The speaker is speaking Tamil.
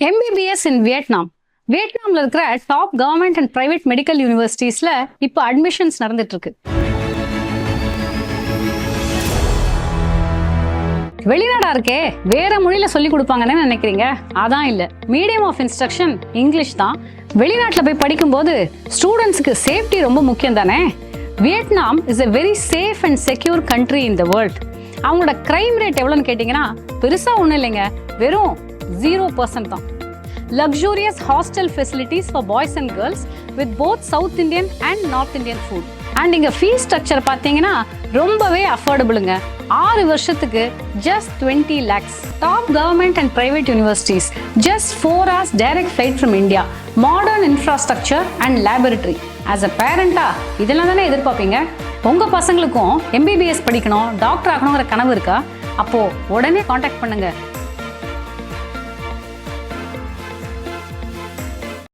MBBS in Vietnam. வியட்நாம்ல இருக்கிற top government and private medical யூனிவர்சிட்டிஸ்ல இப்போ அட்மிஷன்ஸ் நடந்துட்டு இருக்கு. வெளிநாடா இருக்கே, வேற மொழியில சொல்லி கொடுப்பாங்கன்னு நினைக்கிறீங்க? அதான் இல்ல, மீடியம் ஆஃப் இன்ஸ்ட்ரக்ஷன் இங்கிலீஷ் தான். வெளிநாட்டுல போய் படிக்கும்போது ஸ்டூடெண்ட்ஸ்க்கு சேஃப்டி ரொம்ப முக்கியம் தானே. Vietnam is a very safe and secure country in the world. அவங்களோட கிரைம் ரேட் எவ்வளோன்னு கேட்டிங்கன்னா பெருசா ஒன்றும் இல்லைங்க, வெறும் 0% தான். Luxurious hostel facilities for boys and girls with both South Indian and North Indian food. And இங்க ஃபீஸ் ஸ்ட்ரக்சர் பார்த்தீங்கன்னா ரொம்பவே அஃபோர்டபுளுங்க. 6 வருஷத்துக்கு just 20 lakhs. Top government and private universities, just 4 hours direct flight from India. Modern infrastructure and laboratory. As a parent-ஆ இதெல்லாம் தானே எதிர்பார்ப்பீங்க. உங்க பசங்களுக்கும் MBBS படிக்கணும், டாக்டர் ஆகணுங்கிற கனவு இருக்கா? அப்போ உடனே காண்டாக்ட் பண்ணுங்க.